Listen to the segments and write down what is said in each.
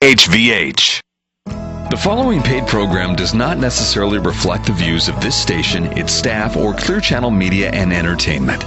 HVH. The following paid program does not necessarily reflect the views of this station, its staff, or Clear Channel Media and Entertainment.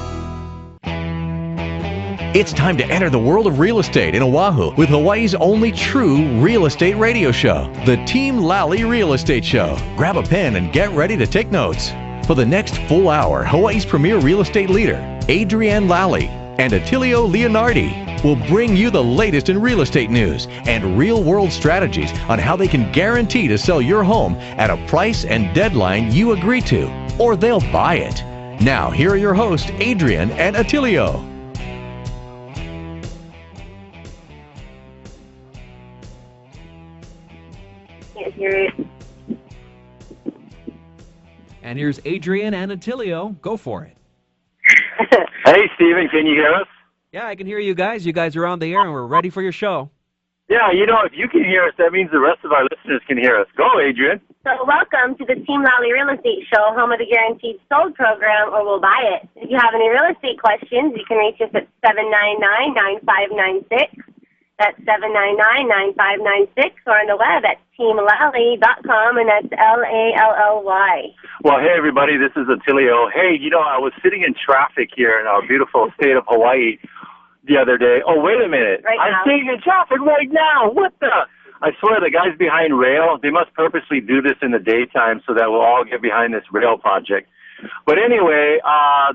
It's time to enter the world of real estate in Oahu with Hawaii's only true real estate radio show, the Team Lally Real Estate Show. Grab a pen and get ready to take notes. For the next full hour, Hawaii's premier real estate leader, ADRIENNE Lally, and ATTILIO Leonardi will bring you the latest in real estate news and real-world strategies on how they can guarantee to sell your home at a price and deadline you agree to, or they'll buy it. Now, here are your hosts, ADRIENNE and ATTILIO. And here's ADRIENNE and ATTILIO. Go for it. Hey, Steven, can you hear us? Yeah, I can hear you guys. You guys are on the air, and we're ready for your show. Yeah, you know, if you can hear us, that means the rest of our listeners can hear us. Go, Adrienne. So welcome to the Team Lally Real Estate Show, home of the Guaranteed Sold program, or we'll buy it. If you have any real estate questions, you can reach us at 799-9596. That's 799-9596, or on the web at teamlally.com, and that's Lally. Well, hey, everybody, this is Attilio. Hey, you know, I was sitting in traffic here in our beautiful state of Hawaii the other day. Oh, wait a minute. I'm sitting in traffic right now. What the? I swear the guys behind rail, they must purposely do this in the daytime so that we'll all get behind this rail project. But anyway,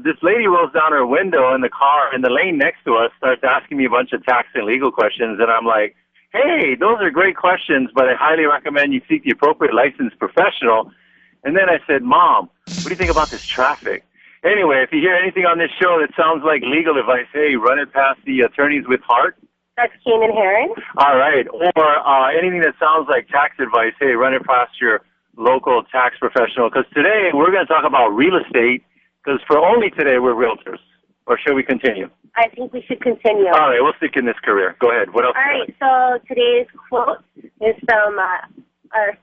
this lady rolls down her window in the car, and the lane next to us starts asking me a bunch of tax and legal questions, and I'm like, hey, those are great questions, but I highly recommend you seek the appropriate licensed professional. And then I said, Mom, what do you think about this traffic? Anyway, if you hear anything on this show that sounds like legal advice, hey, run it past the attorneys with heart. That's Keenan Heron. All right. Or anything that sounds like tax advice, hey, run it past your local tax professional. Because today we're going to talk about real estate, because for only today we're realtors. Or should we continue? I think we should continue. All right, we'll stick in this career. Go ahead. What else? All right, so today's quote is from our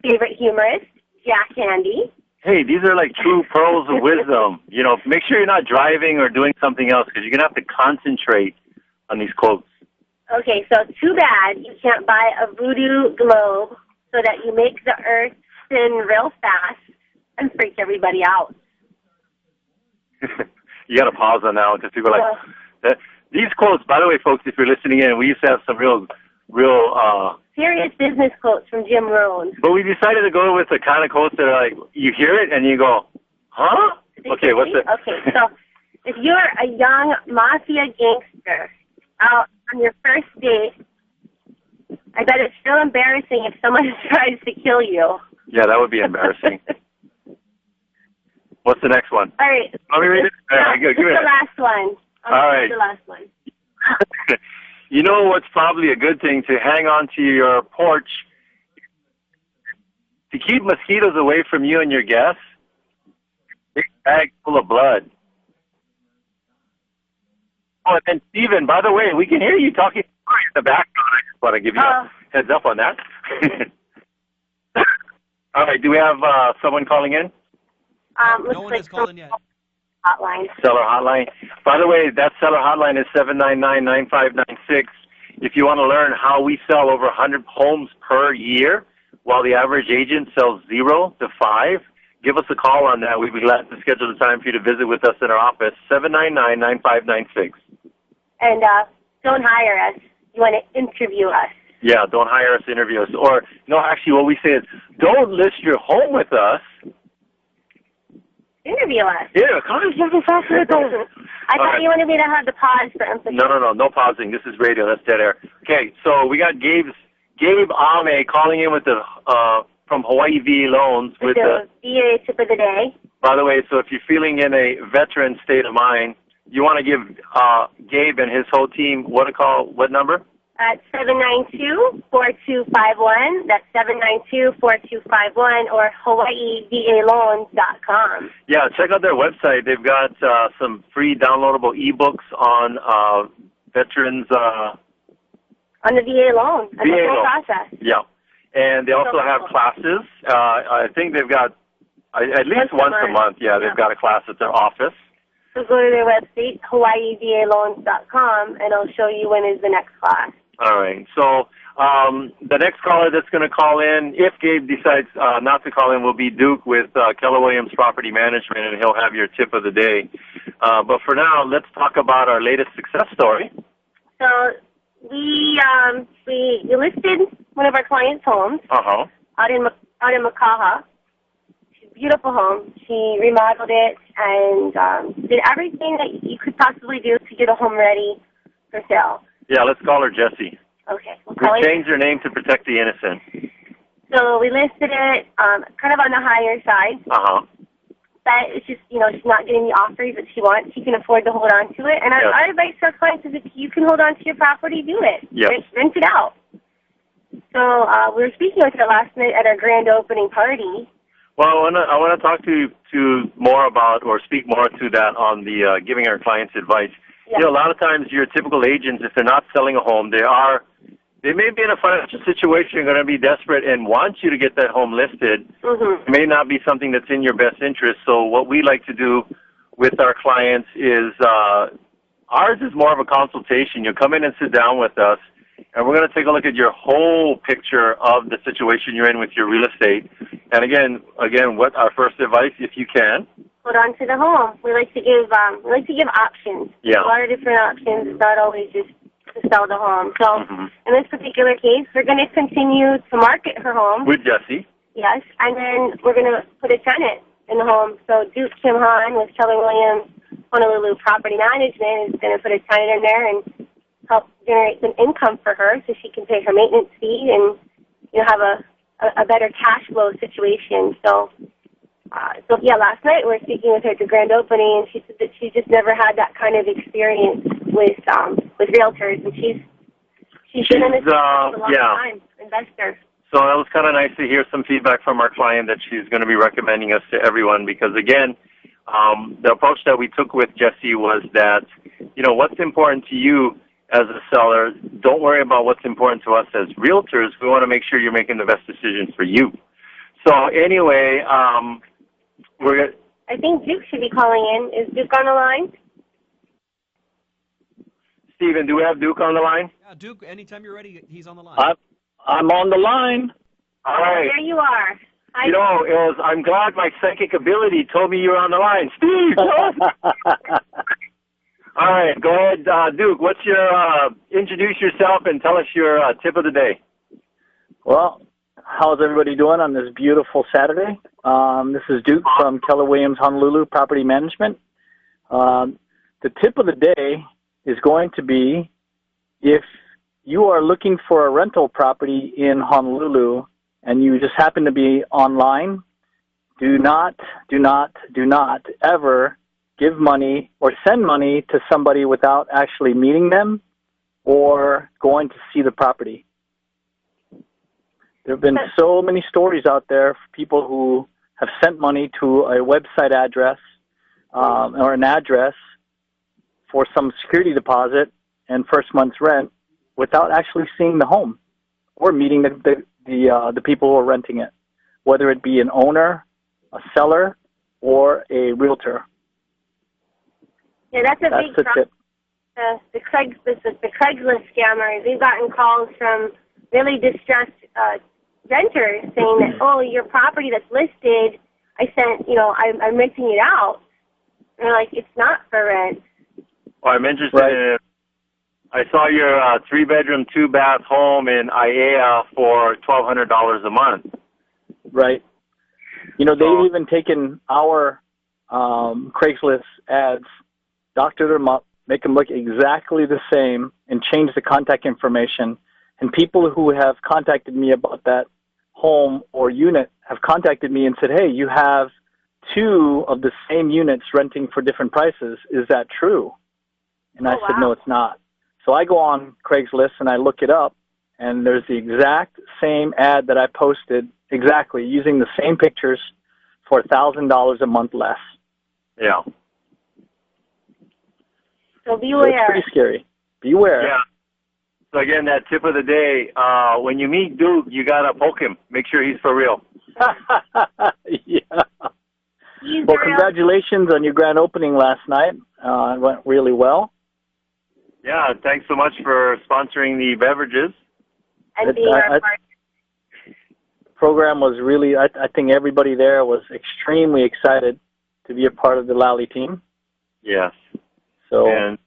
favorite humorist, Jack Handy. Hey, these are like true pearls of wisdom. You know, make sure you're not driving or doing something else, because you're going to have to concentrate on these quotes. Okay, so too bad you can't buy a voodoo globe so that you make the earth spin real fast and freak everybody out. You got to pause on that one, because people are like, these quotes, by the way, folks, if you're listening in, we used to have some real serious business quotes from Jim Rohn. But we decided to go with the kind of quotes that are like, you hear it and you go, huh? Okay, what's it? Okay, so if you're a young mafia gangster out on your first date, I bet it's still embarrassing if someone tries to kill you. Yeah, that would be embarrassing. What's the next one? All right. Let me read it. Give me the last one. All right. The last one. You know what's probably a good thing to hang on to your porch to keep mosquitoes away from you and your guests? Big bag full of blood. Oh, and then Steven, by the way, we can hear you talking in the background. I just want to give you a heads up on that. All right. Do we have someone calling in? No one is calling yet. Hotline. Seller hotline. By the way, that seller hotline is 799-9596. If you want to learn how we sell over 100 homes per year, while the average agent sells 0 to 5, give us a call on that. We'd be glad to schedule the time for you to visit with us in our office, 799-9596. And don't hire us. You want to interview us. Yeah, don't hire us, interview us. Or, no, actually what we say is, don't list your home with us. Interview us. Yeah, come on, I thought you wanted me to have the pause for emphasis. No pausing. This is radio. That's dead air. Okay, so we got Gabe Ame calling in with the from Hawaii VA Loans with the VA tip of the day. By the way, so if you're feeling in a veteran state of mind, you want to give Gabe and his whole team what number? At 792-4251. That's 792-4251, or HawaiiVALoans.com. Yeah, check out their website. They've got some free downloadable ebooks on veterans. On the VA loan. And the whole process. Yeah. And they also have classes. I think they've got at least once a month. Yeah, they've got a class at their office. So go to their website, HawaiiVALoans.com, and it'll show you when is the next class. All right. So The next caller that's going to call in, if Gabe decides not to call in, will be Duke with Keller Williams Property Management, and he'll have your tip of the day. But for now, let's talk about our latest success story. So we listed one of our clients' homes out in Makaha. She's a beautiful home. She remodeled it and did everything that you could possibly do to get a home ready for sale. Yeah, let's call her Jessie. Okay. We changed her name to protect the innocent. So we listed it kind of on the higher side. But it's just, she's not getting the offers that she wants. She can afford to hold on to it. And our advice to our clients is if you can hold on to your property, do it. Yep. Rent it out. So we were speaking with her last night at our grand opening party. Well, I want to talk to more about or speak more to that on the giving our clients advice. Yeah. A lot of times your typical agents, if they're not selling a home, they may be in a financial situation, going to be desperate and want you to get that home listed. It may not be something that's in your best interest. So what we like to do with our clients is ours is more of a consultation. You come in and sit down with us, and we're going to take a look at your whole picture of the situation you're in with your real estate. And again, what our first advice, if you can, hold on to the home. We like to give options. Yeah. A lot of different options. It's not always just to sell the home. So in this particular case, we're going to continue to market her home. With Jessie. Yes, and then we're going to put a tenant in the home. So Duke Kim Han with Keller Williams Honolulu Property Management is going to put a tenant in there and help generate some income for her so she can pay her maintenance fee and have a better cash flow situation. So last night we were speaking with her at the grand opening, and she said that she just never had that kind of experience with realtors, and she's been in this for a long time, investor. So that was kind of nice to hear some feedback from our client that she's going to be recommending us to everyone because, again, the approach that we took with Jessie was that, what's important to you as a seller, don't worry about what's important to us as realtors. We want to make sure you're making the best decisions for you. So anyway, I think Duke should be calling in. Is Duke on the line? Steven, do we have Duke on the line? Yeah, Duke, anytime you're ready, he's on the line. I'm on the line. All right. There you are. I'm glad my psychic ability told me you were on the line. Steve! All right, go ahead, Duke. What's your, introduce yourself and tell us your tip of the day. Well, how's everybody doing on this beautiful Saturday? This is Duke from Keller Williams Honolulu Property Management. The tip of the day is going to be if you are looking for a rental property in Honolulu and you just happen to be online, do not ever give money or send money to somebody without actually meeting them or going to see the property. There have been so many stories out there for people who have sent money to a website address or an address for some security deposit and first month's rent without actually seeing the home or meeting the people who are renting it, whether it be an owner, a seller, or a realtor. Yeah, that's a big problem. The Craigslist scammers. We've gotten calls from really distressed renters saying that, oh, your property that's listed, I'm renting it out. And they're like, it's not for rent. Well, I'm interested in it. I saw your 3-bedroom, 2-bath home in Aiea for $1,200 a month. Right. They've even taken our Craigslist ads, doctored them up, make them look exactly the same, and change the contact information. And people who have contacted me about that home or unit have contacted me and said, hey, you have 2 of the same units renting for different prices. Is that true? And I said, no, it's not. So I go on Craigslist and I look it up, and there's the exact same ad that I posted, exactly, using the same pictures for $1,000 a month less. Yeah. So beware. It's pretty scary. Beware. Yeah. So again, that tip of the day, when you meet Duke, you got to poke him. Make sure he's for real. Yeah. Well, congratulations on your grand opening last night. It went really well. Yeah, thanks so much for sponsoring the beverages. and being our partner. The program was really, I think everybody there was extremely excited to be a part of the Lally team. Yes. So you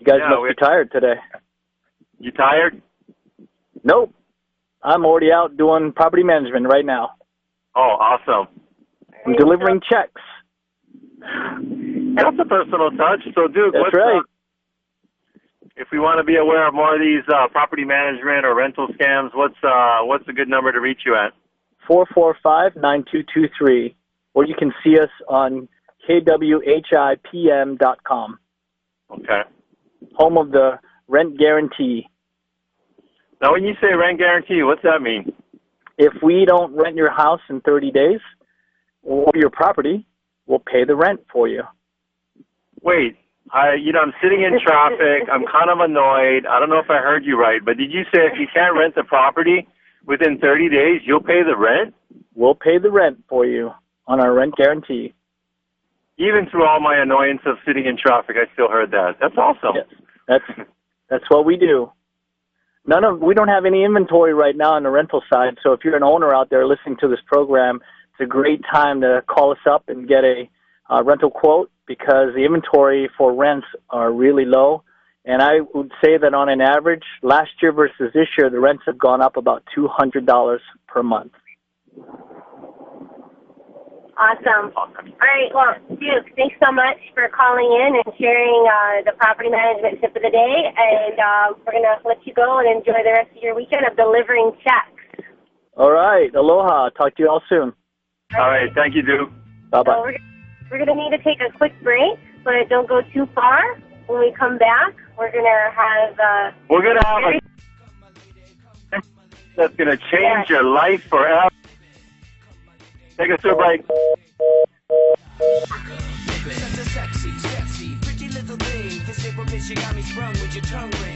guys must be tired today. You tired? Nope. I'm already out doing property management right now. Oh, awesome. I'm delivering checks. That's a personal touch. So, Duke, that's right. If we want to be aware of more of these property management or rental scams, what's a good number to reach you at? 445-9223. Or you can see us on kwhipm.com. Okay. Home of the rent guarantee. Now, when you say rent guarantee, what's that mean? If we don't rent your house in 30 days or your property, we'll pay the rent for you. Wait, I'm sitting in traffic. I'm kind of annoyed. I don't know if I heard you right, but did you say if you can't rent the property within 30 days, you'll pay the rent? We'll pay the rent for you on our rent guarantee. Even through all my annoyance of sitting in traffic, I still heard that. That's awesome. Yes, that's what we do. We don't have any inventory right now on the rental side, so if you're an owner out there listening to this program, it's a great time to call us up and get a rental quote because the inventory for rents are really low. And I would say that on an average, last year versus this year, the rents have gone up about $200 per month. Awesome. All right. Well, Duke, thanks so much for calling in and sharing the property management tip of the day. And we're going to let you go and enjoy the rest of your weekend of delivering checks. All right. Aloha. Talk to you all soon. All right. Thank you, Duke. Bye-bye. So we're going to need to take a quick break, but don't go too far. When we come back, we're going to have a that's going to change your life forever. Take a short break.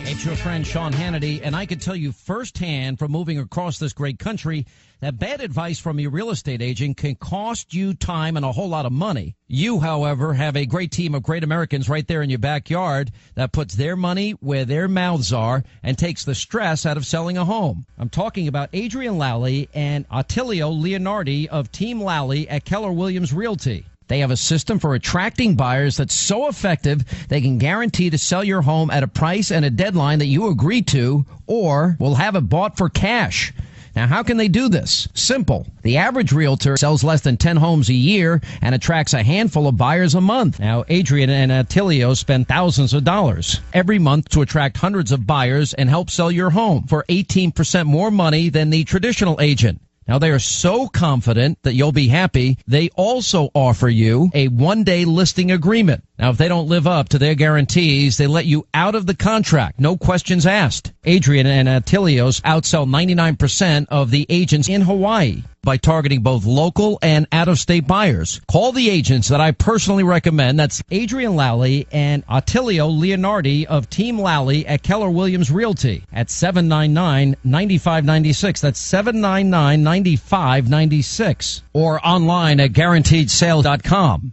It's your friend Sean Hannity, and I can tell you firsthand from moving across this great country that bad advice from your real estate agent can cost you time and a whole lot of money. You, however, have a great team of great Americans right there in your backyard that puts their money where their mouths are and takes the stress out of selling a home. I'm talking about ADRIENNE Lally and ATTILIO Leonardi of Team Lally at Keller Williams Realty. They have a system for attracting buyers that's so effective they can guarantee to sell your home at a price and a deadline that you agree to, or will have it bought for cash. Now, how can they do this? Simple. The average realtor sells less than 10 homes a year and attracts a handful of buyers a month. Now, ADRIENNE and ATTILIO spend thousands of dollars every month to attract hundreds of buyers and help sell your home for 18% more money than the traditional agent. Now, they are so confident that you'll be happy, they also offer you a one-day listing agreement. Now, if they don't live up to their guarantees, they let you out of the contract, no questions asked. ADRIENNE and ATTILIO's outsell 99% of the agents in Hawaii by targeting both local and out-of-state buyers. Call the agents that I personally recommend. That's ADRIENNE Lally and ATTILIO Leonardi of Team Lally at Keller Williams Realty at 799-9596. That's 799-9596. Or online at guaranteedsale.com.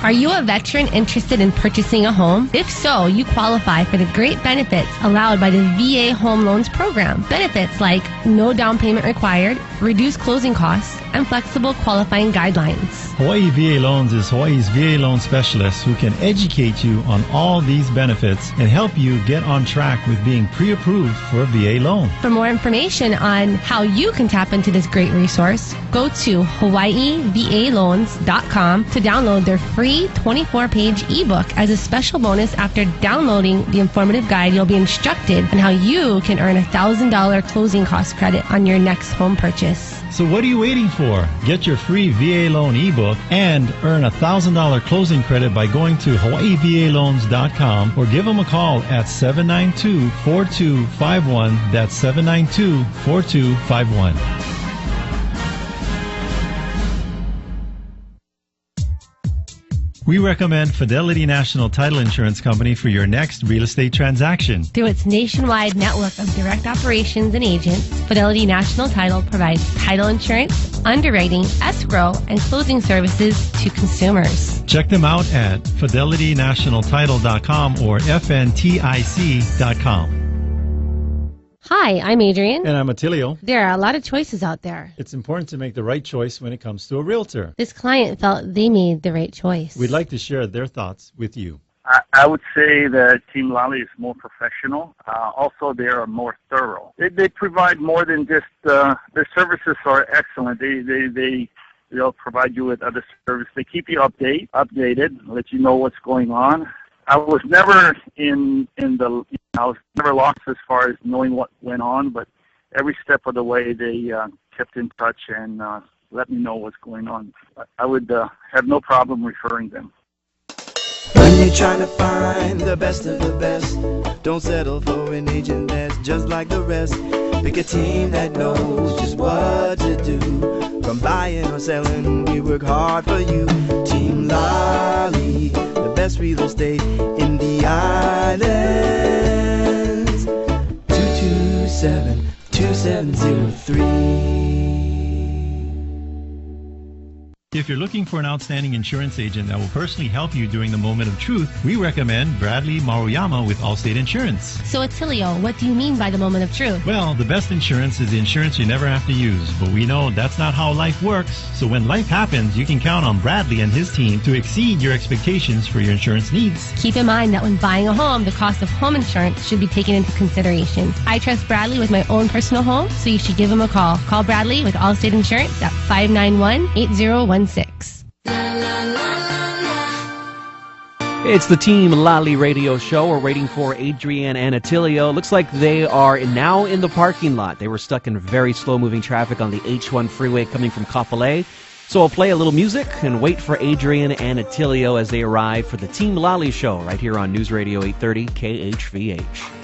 Are you a veteran interested in purchasing a home? If so, you qualify for the great benefits allowed by the VA Home Loans Program. Benefits like no down payment required, reduced closing costs, and flexible qualifying guidelines. Hawaii VA Loans is Hawaii's VA loan specialist who can educate you on all these benefits and help you get on track with being pre-approved for a VA loan. For more information on how you can tap into this great resource, go to hawaiivaloans.com to download their free 24-page ebook. As a special bonus, after downloading the informative guide, you'll be instructed on how you can earn $1,000 closing cost credit on your next home purchase. So what are you waiting for? Get your free VA loan ebook and earn $1,000 closing credit by going to hawaiivaloans.com or give them a call at 792-4251. That's 792-4251. We recommend Fidelity National Title Insurance Company for your next real estate transaction. Through its nationwide network of direct operations and agents, Fidelity National Title provides title insurance, underwriting, escrow, and closing services to consumers. Check them out at fidelitynationaltitle.com or fntic.com. Hi, I'm Adrienne. And I'm Attilio. There are a lot of choices out there. It's important to make the right choice when it comes to a realtor. This client felt they made the right choice. We'd like to share their thoughts with you. I would say that Team Lally is more professional. Also, they are more thorough. They provide more than just their services are excellent. They'll provide you with other services. They keep you updated, let you know what's going on. I was never I was never lost as far as knowing what went on, but every step of the way they kept in touch and let me know what's going on. I would have no problem referring them. When you're trying to find the best of the best, don't settle for an agent that's just like the rest. Pick a team that knows just what to do. From buying or selling, we work hard for you. Team Lally, the best real estate in the islands. 227-2703. If you're looking for an outstanding insurance agent that will personally help you during the moment of truth, we recommend Bradley Maruyama with Allstate Insurance. So, Attilio, what do you mean by the moment of truth? Well, the best insurance is the insurance you never have to use, but we know that's not how life works. So when life happens, you can count on Bradley and his team to exceed your expectations for your insurance needs. Keep in mind that when buying a home, the cost of home insurance should be taken into consideration. I trust Bradley with my own personal home, so you should give him a call. Call Bradley with Allstate Insurance at 591-8016. It's the Team Lally radio show. We're waiting for Adrienne and Attilio. Looks like they are now in the parking lot. They were stuck in very slow-moving traffic on the H1 freeway coming from Kapolei. So we'll play a little music and wait for Adrienne and Attilio as they arrive for the Team Lally show right here on News Radio 830 KHVH.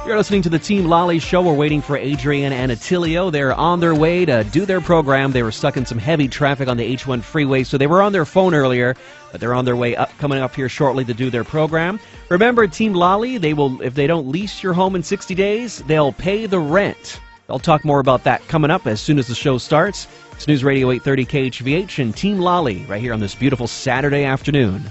You're listening to the Team Lally show. We're waiting for Adrienne and Attilio. They're on their way to do their program. They were stuck in some heavy traffic on the H1 freeway, so they were on their phone earlier, but they're on their way up, coming up here shortly to do their program. Remember, Team Lally, they will, if they don't lease your home in 60 days, they'll pay the rent. I'll talk more about that coming up as soon as the show starts. It's News Radio 830 KHVH and Team Lally right here on this beautiful Saturday afternoon.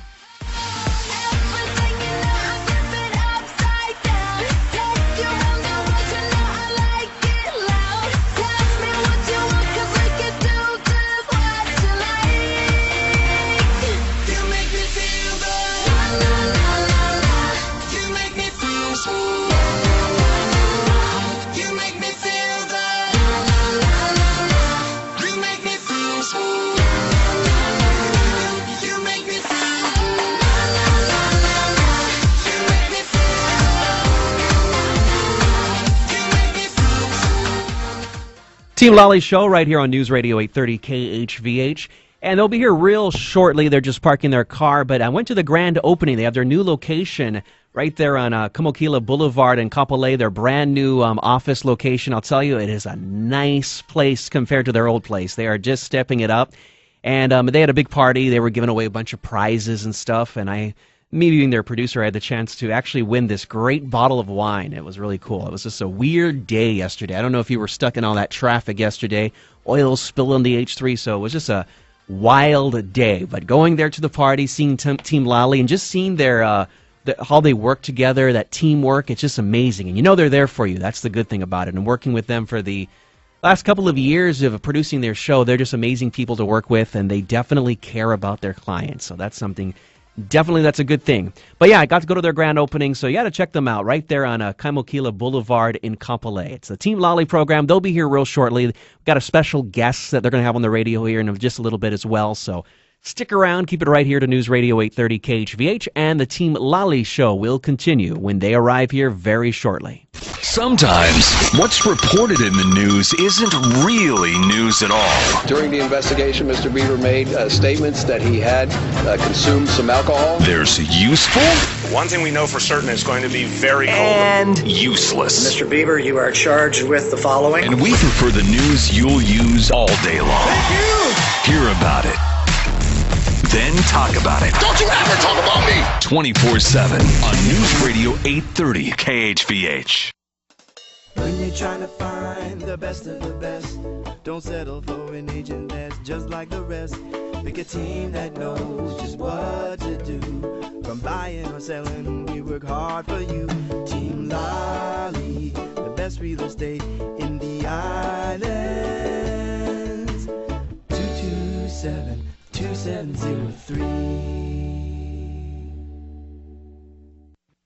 Team Lally show right here on News Radio 830 KHVH. And they'll be here real shortly. They're just parking their car. But I went to the grand opening. They have their new location right there on Kumokila Boulevard in Kapolei, their brand new office location. I'll tell you, it is a nice place compared to their old place. They are just stepping it up. And they had a big party. They were giving away a bunch of prizes and stuff. And I me being their producer, I had the chance to actually win this great bottle of wine. It was really cool. It was just a weird day yesterday. I don't know if you were stuck in all that traffic yesterday. Oil spill on the H3, so it was just a wild day. But going there to the party, seeing Team Lally, and just seeing their how they work together, that teamwork, it's just amazing. And you know they're there for you. That's the good thing about it. And working with them for the last couple of years of producing their show, they're just amazing people to work with, and they definitely care about their clients. So that's something, definitely that's a good thing. But yeah, I got to go to their grand opening, so you got to check them out right there on Kaimokila Boulevard in Kapolei. It's the Team Lally program. They'll be here real shortly. We've got a special guest that they're going to have on the radio here in just a little bit as well. So stick around. Keep it right here to News Radio 830 KHVH, and the Team Lally show will continue when they arrive here very shortly. Sometimes what's reported in the news isn't really news at all. During the investigation, Mr. Beaver made statements that he had consumed some alcohol. There's useful. One thing we know for certain is going to be very cold. And useless. Mr. Beaver, you are charged with the following. And we prefer the news you'll use all day long. Thank you! Hear about it. Then talk about it. Don't you ever talk about me! 24/7 on News Radio 830 KHVH. When you're trying to find the best of the best, don't settle for an agent that's just like the rest. Pick a team that knows just what to do. From buying or selling, we work hard for you. Team Lally, the best real estate in the islands. 227-2703.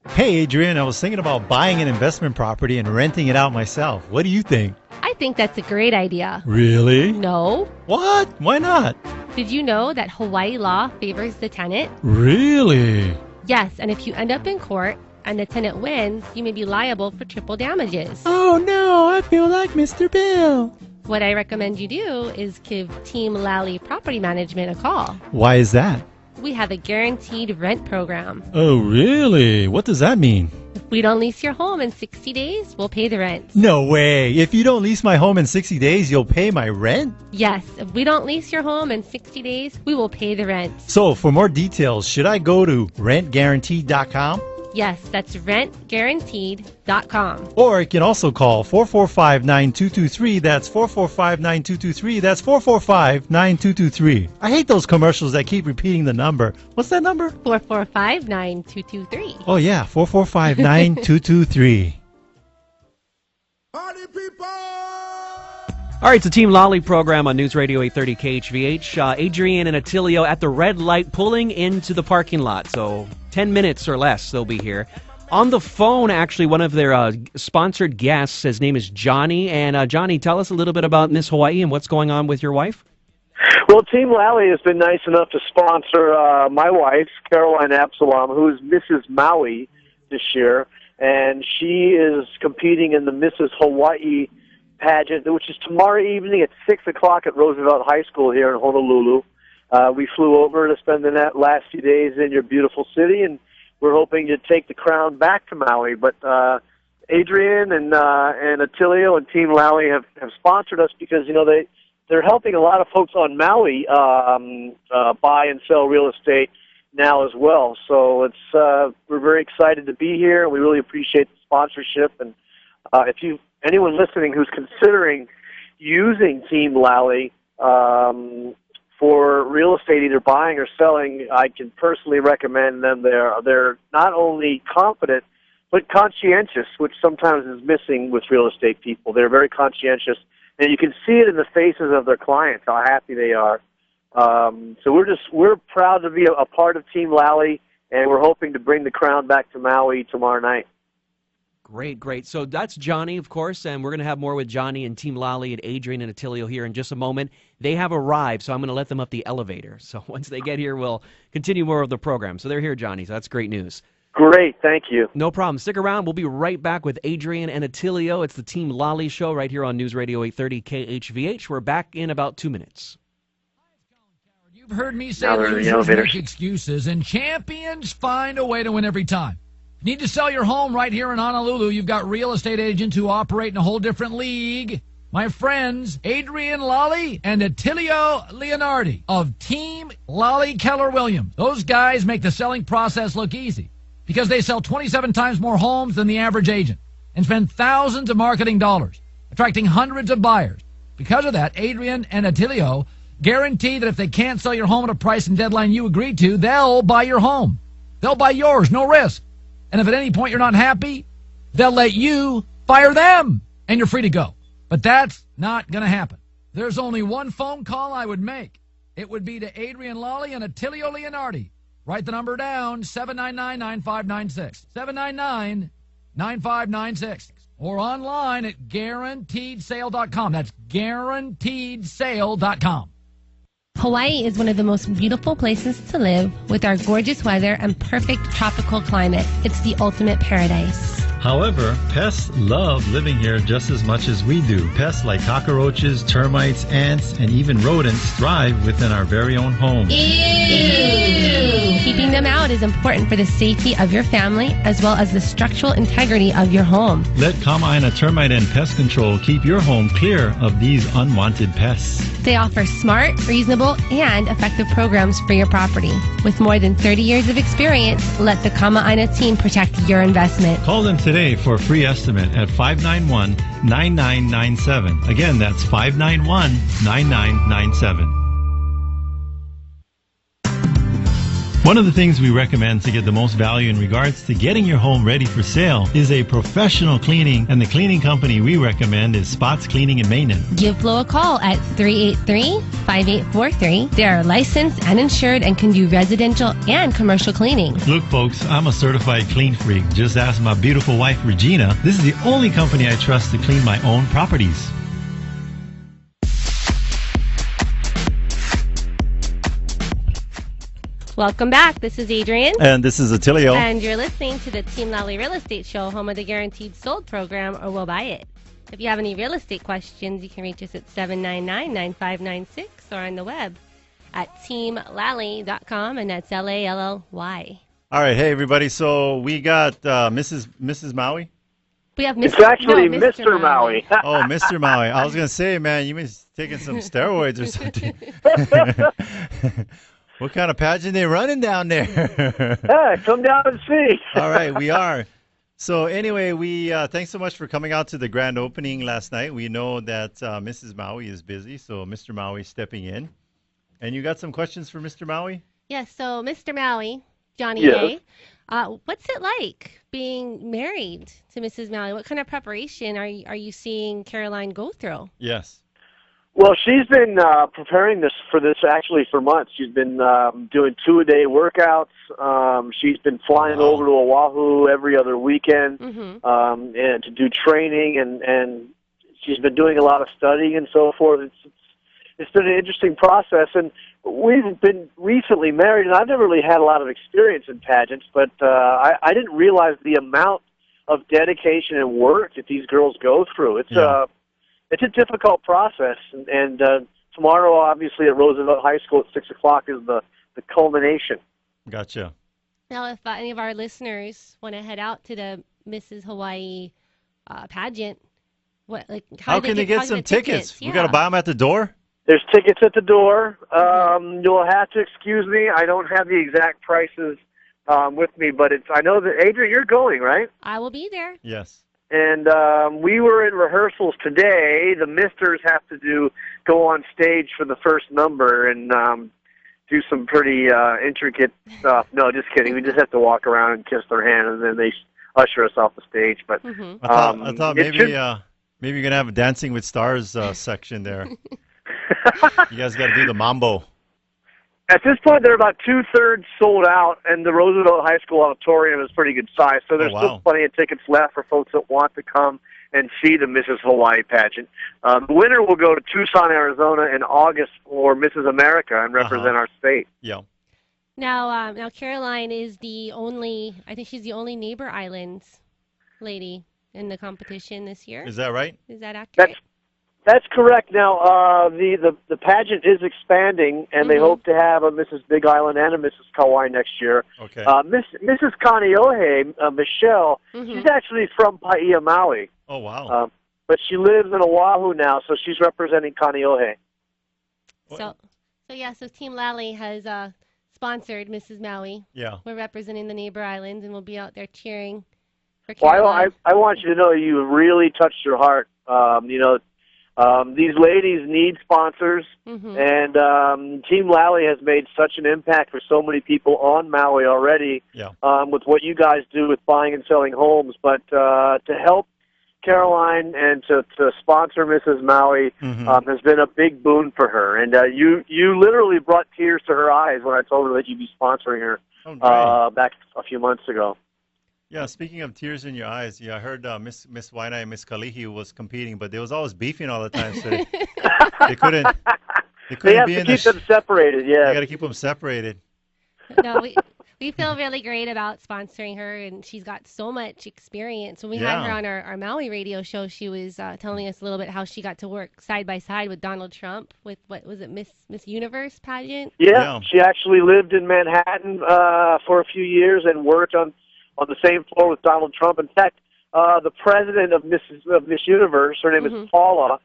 Hey, Adrienne, I was thinking about buying an investment property and renting it out myself. What do you think? I think that's a great idea. Really? No. What? Why not? Did you know that Hawaii law favors the tenant? Really? Yes, and if you end up in court and the tenant wins, you may be liable for triple damages. Oh, no, I feel like Mr. Bill. What I recommend you do is give Team Lally Property Management a call. Why is that? We have a guaranteed rent program. Oh, really? What does that mean? If we don't lease your home in 60 days, we'll pay the rent. No way. If you don't lease my home in 60 days, you'll pay my rent? Yes, if we don't lease your home in 60 days, we will pay the rent. So, for more details, should I go to rentguaranteed.com? Yes, that's rentguaranteed.com. Or you can also call 445-9223. That's 445-9223. That's 445-9223. I hate those commercials that keep repeating the number. What's that number? 445-9223. Oh, yeah, 445-9223. Party people! All right, it's the Team Lally program on News Radio 830 KHVH. Adrienne and Attilio at the red light pulling into the parking lot. So 10 minutes or less they'll be here. On the phone, actually, one of their sponsored guests, his name is Johnny. And Johnny, tell us a little bit about Miss Hawaii and what's going on with your wife. Well, Team Lally has been nice enough to sponsor my wife, Caroline ABSALOM, who is Mrs. Maui this year. And she is competing in the Mrs. Hawaii pageant, which is tomorrow evening at 6 o'clock at Roosevelt High School here in Honolulu. We flew over to spend the last few days in your beautiful city, and we're hoping to take the crown back to Maui. But Adrienne and Attilio and Team Lally have sponsored us because, you know, they're helping a lot of folks on Maui buy and sell real estate now as well. So it's we're very excited to be here, and we really appreciate the sponsorship. And if anyone listening who's considering using Team Lally for real estate, either buying or selling, I can personally recommend them. They're not only confident, but conscientious, which sometimes is missing with real estate people. They're very conscientious, and you can see it in the faces of their clients, how happy they are. So we're proud to be a part of Team Lally, and we're hoping to bring the crown back to Maui tomorrow night. Great. So that's Johnny, of course, and we're going to have more with Johnny and Team Lally and Adrienne and Attilio here in just a moment. They have arrived, so I'm going to let them up the elevator. So once they get here, we'll continue more of the program. So they're here, Johnny, so that's great news. Great, thank you. No problem. Stick around. We'll be right back with Adrienne and Attilio. It's the Team Lally show right here on News Radio 830 KHVH. We're back in about 2 minutes. You've heard me say losers make excuses, and champions find a way to win every time. Need to sell your home right here in Honolulu? You've got real estate agents who operate in a whole different league. My friends, Adrienne Lally and Attilio Leonardi of Team Lally Keller Williams. Those guys make the selling process look easy because they sell 27 times more homes than the average agent and spend thousands of marketing dollars, attracting hundreds of buyers. Because of that, Adrienne and Attilio guarantee that if they can't sell your home at a price and deadline you agreed to, they'll buy your home. They'll buy yours, no risk. And if at any point you're not happy, they'll let you fire them, and you're free to go. But that's not going to happen. There's only one phone call I would make. It would be to Adrienne Lally and Attilio Leonardi. Write the number down, 799-9596. 799-9596. Or online at guaranteedsale.com. That's guaranteedsale.com. Hawaii is one of the most beautiful places to live with our gorgeous weather and perfect tropical climate. It's the ultimate paradise. However, pests love living here just as much as we do. Pests like cockroaches, termites, ants, and even rodents thrive within our very own homes. Ew. Keeping them out is important for the safety of your family as well as the structural integrity of your home. Let Kama'aina Termite and Pest Control keep your home clear of these unwanted pests. They offer smart, reasonable, and effective programs for your property. With more than 30 years of experience, let the Kama'aina team protect your investment. Call them today for a free estimate at 591-9997. Again, that's 591-9997. One of the things we recommend to get the most value in regards to getting your home ready for sale is a professional cleaning, and the cleaning company we recommend is Spots Cleaning and Maintenance. Give Flo a call at 383-5843. They are licensed and insured and can do residential and commercial cleaning. Look, folks, I'm a certified clean freak. Just ask my beautiful wife, Regina. This is the only company I trust to clean my own properties. Welcome back. This is Adrienne. And this is Attilio. And you're listening to the Team Lally Real Estate Show, home of the Guaranteed Sold program, or we'll buy it. If you have any real estate questions, you can reach us at 799-9596 or on the web at teamlally.com, and that's Lally. All right. Hey, everybody. So we got Mrs. Maui. We have It's actually Mr. Maui. Oh, Mr. Maui. I was going to say, man, you must be taking some steroids or something. What kind of pageant they running down there? Yeah, come down and see. All right, we are. So anyway, we thanks so much for coming out to the grand opening last night. We know that Mrs. Maui is busy, so Mr. Maui stepping in. And you got some questions for Mr. Maui? Yes, so Mr. Maui, Johnny Yes. A, what's it like being married to Mrs. Maui? What kind of preparation are you seeing Caroline go through? Yes. Well, she's been preparing for this actually for months. She's been doing 2-a-day workouts. She's been flying over to Oahu every other weekend and to do training, and she's been doing a lot of studying and so forth. It's been an interesting process, and we've been recently married, and I've never really had a lot of experience in pageants, but I didn't realize the amount of dedication and work that these girls go through. It's a difficult process, and tomorrow, obviously, at Roosevelt High School at 6 o'clock is the culmination. Gotcha. Now, if any of our listeners want to head out to the Mrs. Hawaii pageant, how can they get some tickets? Yeah. We got to buy them at the door? There's tickets at the door. You'll have to excuse me. I don't have the exact prices with me, but I know that, Adrienne, you're going, right? I will be there. Yes. And we were in rehearsals today. The misters have to go on stage for the first number and do some pretty intricate stuff. No, just kidding. We just have to walk around and kiss their hand, and then they usher us off the stage. But I thought maybe you're gonna have a Dancing with Stars section there. You guys got to do the mambo. At this point, they're about 2/3 sold out, and the Roosevelt High School auditorium is pretty good size, so there's still plenty of tickets left for folks that want to come and see the Mrs. Hawaii pageant. The winner will go to Tucson, Arizona in August for Mrs. America and represent our state. Yeah. Now Caroline is I think she's the only Neighbor Islands lady in the competition this year. Is that right? Is that accurate? That's correct. Now, the pageant is expanding, and they hope to have a Mrs. Big Island and a Mrs. Kauai next year. Okay. Mrs. Kaneohe, Michelle, she's actually from Paia, Maui. Oh, wow. but she lives in Oahu now, so she's representing Kaneohe. So Team Lally has sponsored Mrs. Maui. Yeah. We're representing the neighbor islands, and we'll be out there cheering for Well, Caroline. I want you to know you really touched your heart. These ladies need sponsors, and Team Lally has made such an impact for so many people on Maui already with what you guys do with buying and selling homes. But to help Caroline and to sponsor Mrs. Maui has been a big boon for her. And you literally brought tears to her eyes when I told her that you'd be sponsoring her back a few months ago. Yeah, speaking of tears in your eyes, I heard Miss Wainai and Miss Kalihi was competing, but they was always beefing all the time, so they couldn't They have be to in keep them separated, yeah. You got to keep them separated. No, we feel really great about sponsoring her, and she's got so much experience. When we had her on our Maui radio show, she was telling us a little bit how she got to work side by side with Donald Trump with, what was it, Miss Universe pageant? Yeah, she actually lived in Manhattan for a few years and worked on the same floor with Donald Trump. In fact, the president of Miss Universe, her name is Paula.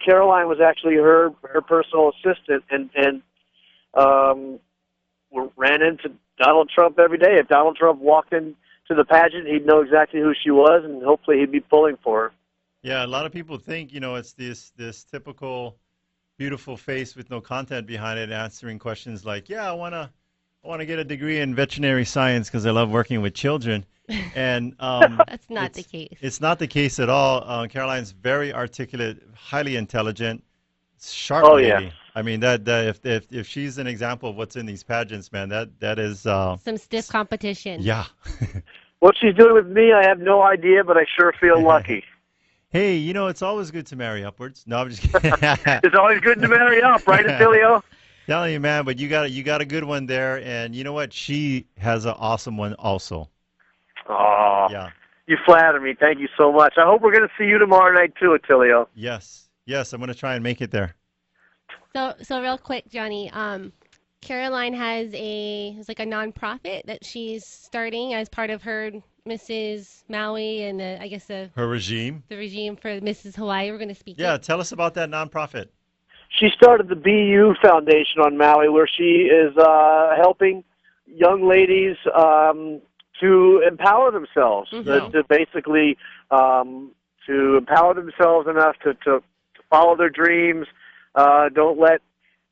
Caroline was actually her personal assistant, and ran into Donald Trump every day. If Donald Trump walked into the pageant, he'd know exactly who she was, and hopefully he'd be pulling for her. Yeah, a lot of people think, it's this typical beautiful face with no content behind it, answering questions like, I want to get a degree in veterinary science because I love working with children. And that's not the case. It's not the case at all. Caroline's very articulate, highly intelligent, sharp lady. Yeah. I mean, that if she's an example of what's in these pageants, man, that is some stiff competition. Yeah. What she's doing with me, I have no idea, but I sure feel lucky. Hey, it's always good to marry upwards. No, I'm just kidding. It's always good to marry up, right, Attilio? Telling you, man, but you got a good one there, and you know what? She has an awesome one also. Oh, yeah. You flatter me. Thank you so much. I hope we're going to see you tomorrow night too, Attilio. Yes, I'm going to try and make it there. So real quick, Johnny. Caroline has it's like a nonprofit that she's starting as part of her Mrs. Maui and her regime. The regime for Mrs. Hawaii. We're going to speak. Yeah, tell us about that nonprofit. She started the BU Foundation on Maui, where she is helping young ladies to empower themselves, to basically to empower themselves enough to follow their dreams. Don't let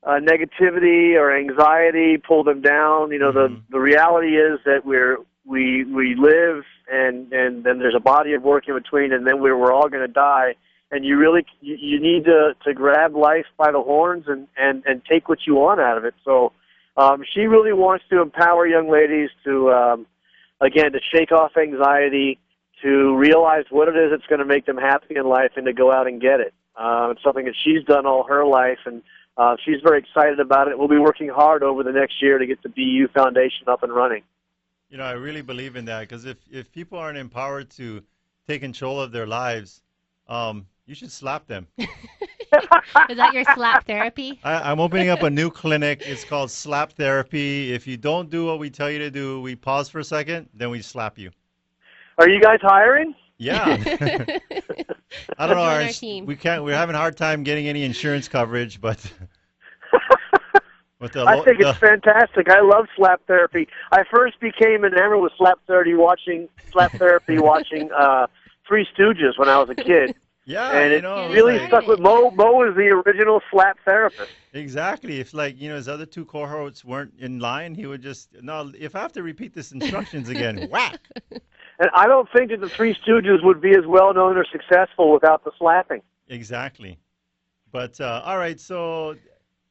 negativity or anxiety pull them down. The reality is that we live, and then there's a body of work in between, and then we're all going to die. And you really you need to grab life by the horns and take what you want out of it. So she really wants to empower young ladies to again, to shake off anxiety, to realize what it is that's going to make them happy in life, and to go out and get it. It's something that she's done all her life, and she's very excited about it. We'll be working hard over the next year to get the BU Foundation up and running. I really believe in that, because if people aren't empowered to take control of their lives, you should slap them. Is that your slap therapy? I'm opening up a new clinic. It's called Slap Therapy. If you don't do what we tell you to do, we pause for a second, then we slap you. Are you guys hiring? Yeah. I don't know. We're having a hard time getting any insurance coverage, but I think it's fantastic. I love slap therapy. I first became enamored with slap therapy watching Three Stooges when I was a kid. Yeah, and it really stuck with Mo. Mo was the original slap therapist. Exactly. If his other two cohorts weren't in line, he would just if I have to repeat this instructions again, whack. And I don't think that the Three Stooges would be as well known or successful without the slapping. Exactly. But all right, so.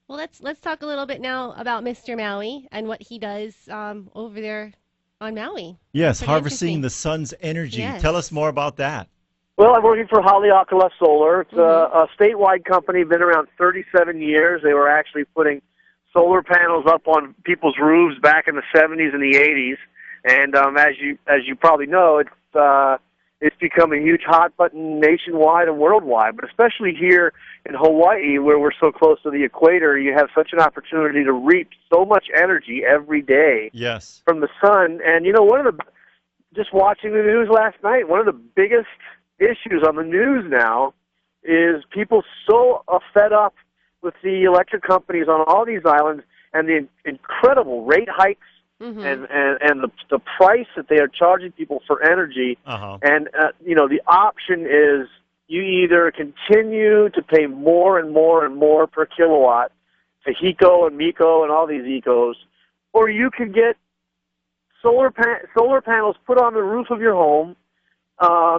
Well, let's talk a little bit now about Mr. Maui and what he does over there on Maui. Yes, harvesting the sun's energy. Yes. Tell us more about that. Well, I'm working for Haleakala Solar. It's a statewide company, been around 37 years. They were actually putting solar panels up on people's roofs back in the 70s and the 80s. And as you probably know, it's become a huge hot button nationwide and worldwide. But especially here in Hawaii, where we're so close to the equator, you have such an opportunity to reap so much energy every day from the sun. And one of the just watching the news last night, one of the biggest issues on the news now is people so fed up with the electric companies on all these islands and the incredible rate hikes and the price that they are charging people for energy. And, the option is you either continue to pay more and more and more per kilowatt to HECO and MECO and all these ecos, or you can get solar panels put on the roof of your home.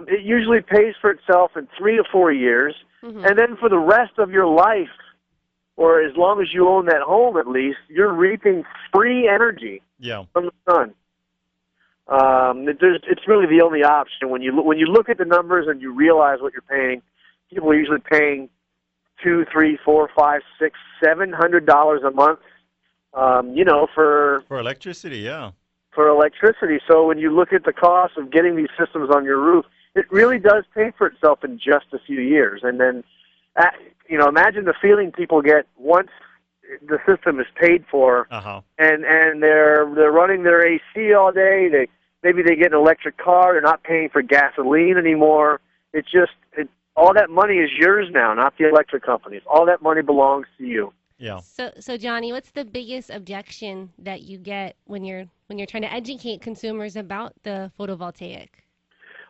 It usually pays for itself in 3 to 4 years, and then for the rest of your life, or as long as you own that home at least, you're reaping free energy from the sun. It's really the only option. When you look at the numbers and you realize what you're paying, people are usually paying $200, $300, $400, $500, $600, $700 a month. For electricity, for electricity. So when you look at the cost of getting these systems on your roof, it really does pay for itself in just a few years. And then, imagine the feeling people get once the system is paid for, and they're running their AC all day. Maybe they get an electric car. They're not paying for gasoline anymore. All that money is yours now, not the electric companies. All that money belongs to you. Yeah. So Johnny, what's the biggest objection that you get when you're trying to educate consumers about the photovoltaic?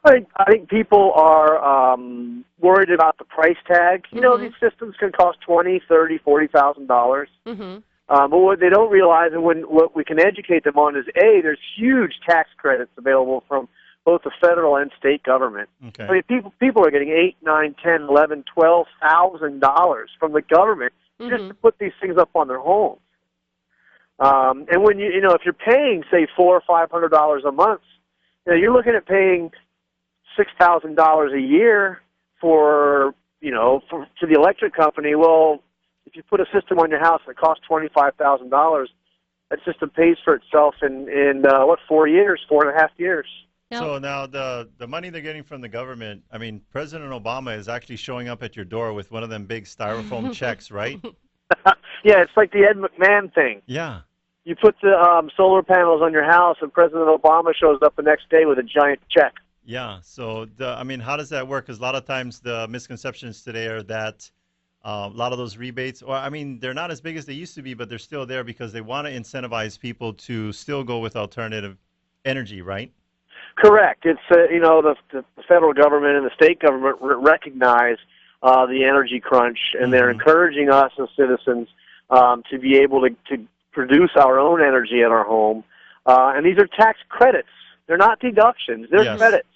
I think people are worried about the price tag. You know, these systems can cost $20,000, $30,000, $40,000. But what they don't realize, and what we can educate them on, is there's huge tax credits available from both the federal and state government. I mean, people are getting $8,000, $9,000, $10,000, $11,000, $12,000 from the government just to put these things up on their homes. And when if you're paying, say, $400 or $500 a month, you're looking at paying $6,000 a year to the electric company. Well, if you put a system on your house that costs $25,000, that system pays for itself in 4 years, 4.5 years. So now the money they're getting from the government, I mean, President Obama is actually showing up at your door with one of them big styrofoam checks, right? Yeah, it's like the Ed McMahon thing. Yeah. You put the solar panels on your house, and President Obama shows up the next day with a giant check. Yeah. So, how does that work? Because a lot of times the misconceptions today are that a lot of those rebates, they're not as big as they used to be, but they're still there because they want to incentivize people to still go with alternative energy, right? Correct. It's the federal government and the state government recognize the energy crunch, and they're encouraging us as citizens to be able to produce our own energy at our home. And these are tax credits. They're not deductions. They're credits.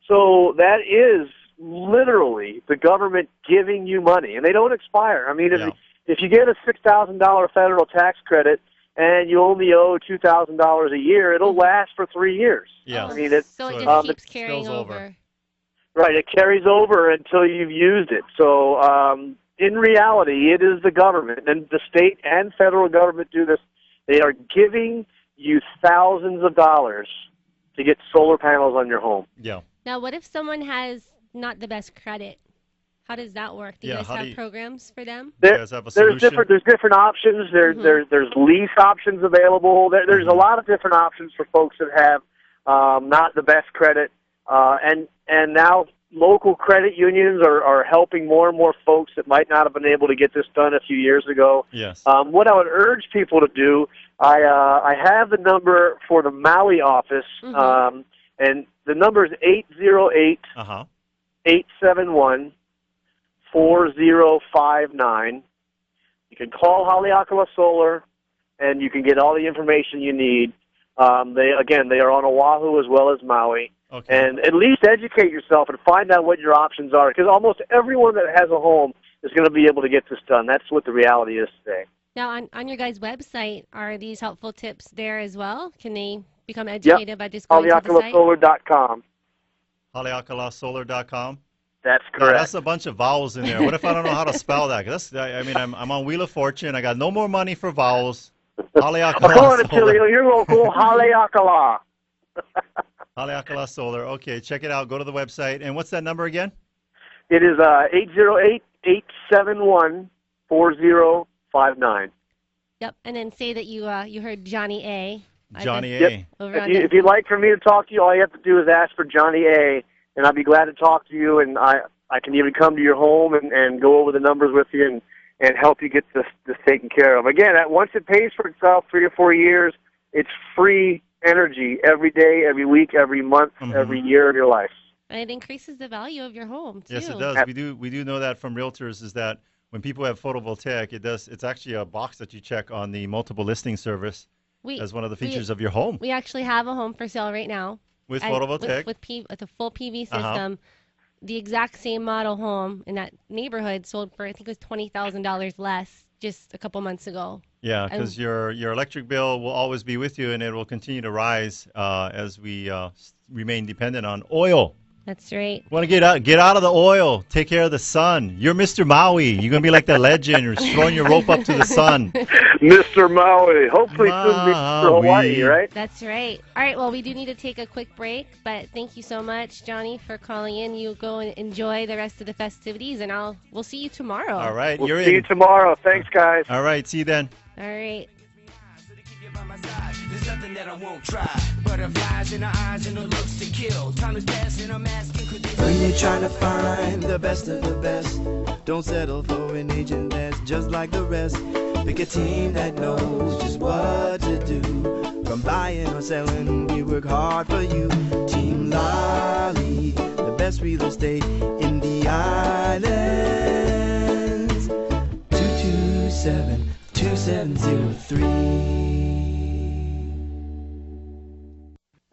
So that is literally the government giving you money, and they don't expire. I mean, if you get a $6,000 federal tax credit and you only owe $2,000 a year, it'll last for 3 years. Yeah. I mean, so it just keeps carrying over. Right, it carries over until you've used it. So in reality, it is the government, and the state and federal government do this. They are giving you thousands of dollars to get solar panels on your home. Yeah. Now, what if someone has not the best credit? How does that work? Do you guys have programs for them? There's different options. There's lease options available. There's a lot of different options for folks that have not the best credit. And now local credit unions are helping more and more folks that might not have been able to get this done a few years ago. Yes. What I would urge people to do, I have the number for the Maui office, and the number is 808-871-4059. You can call Haleakala Solar, and you can get all the information you need. They are on Oahu as well as Maui. Okay. And at least educate yourself and find out what your options are, because almost everyone that has a home is going to be able to get this done. That's what the reality is today. Now, on your guys' website, are these helpful tips there as well? Can they become educated by just going to the site? HaleakalaSolar.com. HaleakalaSolar.com? That's correct. That's a bunch of vowels in there. What if I don't know how to spell that? I'm on Wheel of Fortune. I got no more money for vowels. Haleakala Come on, Attilio. You're local. Haleakala. Haleakala Solar. Okay, check it out. Go to the website. And what's that number again? It is 808-871-4059. Yep, and then say that you heard Johnny A. Johnny A. If you'd like for me to talk to you, all you have to do is ask for Johnny A., and I'd be glad to talk to you, and I can even come to your home and go over the numbers with you and help you get this taken care of. Again, once it pays for itself, 3 or 4 years, it's free energy every day, every week, every month, every year of your life. And it increases the value of your home, too. Yes, it does. We do know that from realtors, is that when people have photovoltaic, it's actually a box that you check on the multiple listing service as one of the features of your home. We actually have a home for sale right now. With photovoltaic? With a full PV system. The exact same model home in that neighborhood sold for, I think it was $20,000 less just a couple months ago. Yeah, because your electric bill will always be with you, and it will continue to rise as we remain dependent on oil. That's right. Want to get out of the oil. Take care of the sun. You're Mr. Maui. You're going to be like that legend. You're throwing your rope up to the sun. Mr. Maui. Hopefully soon Mr. Hawaii, right? That's right. All right, well, we do need to take a quick break, but thank you so much, Johnny, for calling in. You go and enjoy the rest of the festivities, and we'll see you tomorrow. All right. We'll see you tomorrow. Thanks, guys. All right. See you then. All right. There's nothing that I won't try. Butterflies in her eyes and her looks to kill. Time is passing, I'm asking, could they... When you're trying to find the best of the best, don't settle for an agent that's just like the rest. Pick a team that knows just what to do. From buying or selling, we work hard for you. Team Lally, the best real estate in the islands. 227-2703.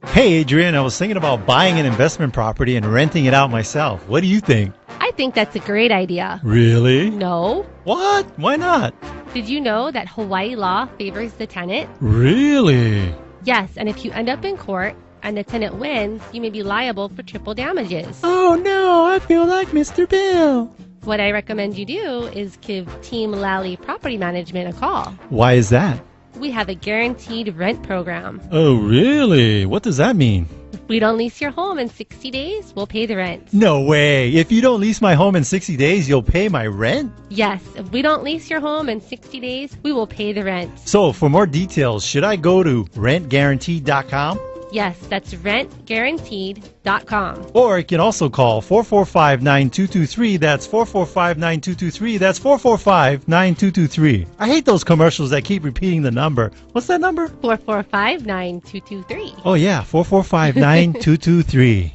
Hey, Adrienne, I was thinking about buying an investment property and renting it out myself. What do you think? I think that's a great idea. Really? No. What? Why not? Did you know that Hawaii law favors the tenant? Really? Yes, and if you end up in court and the tenant wins, you may be liable for triple damages. Oh, no, I feel like Mr. Bill. What I recommend you do is give Team Lally Property Management a call. Why is that? We have a guaranteed rent program. Oh, really? What does that mean? If we don't lease your home in 60 days, we'll pay the rent. No way. If you don't lease my home in 60 days, you'll pay my rent? Yes, if we don't lease your home in 60 days, we will pay the rent. So, for more details, should I go to rentguaranteed.com? Yes, that's rentguaranteed.com. Or you can also call 445-9223. That's 445-9223. That's 445-9223. I hate those commercials that keep repeating the number. What's that number? 445-9223. Oh, yeah, 445-9223.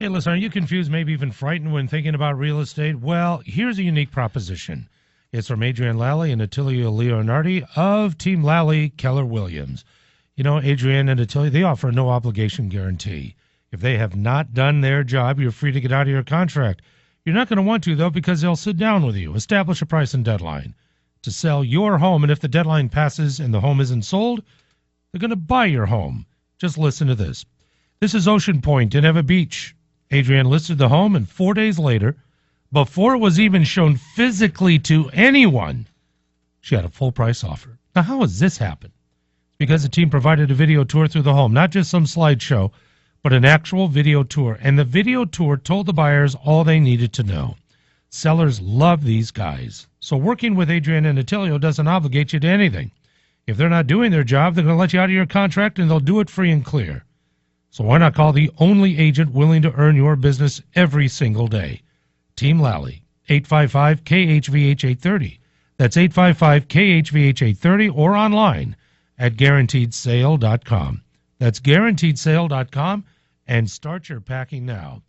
Hey, listen, are you confused, maybe even frightened when thinking about real estate? Well, here's a unique proposition. It's from Adrienne Lally and Attilio Leonardi of Team Lally Keller Williams. You know, Adrienne and Attilio, they offer a no-obligation guarantee. If they have not done their job, you're free to get out of your contract. You're not going to want to, though, because they'll sit down with you, establish a price and deadline to sell your home, and if the deadline passes and the home isn't sold, they're going to buy your home. Just listen to this. This is Ocean Point in Eva Beach. Adrienne listed the home, and 4 days later, before it was even shown physically to anyone, she had a full-price offer. Now, how has this happened? Because the team provided a video tour through the home, not just some slideshow, but an actual video tour. And the video tour told the buyers all they needed to know. Sellers love these guys. So working with Adrienne and Attilio doesn't obligate you to anything. If they're not doing their job, they're going to let you out of your contract, and they'll do it free and clear. So why not call the only agent willing to earn your business every single day? Team Lally, 855-KHVH-830. That's 855-KHVH-830 or online at guaranteedsale.com. That's guaranteedsale.com, and start your packing now.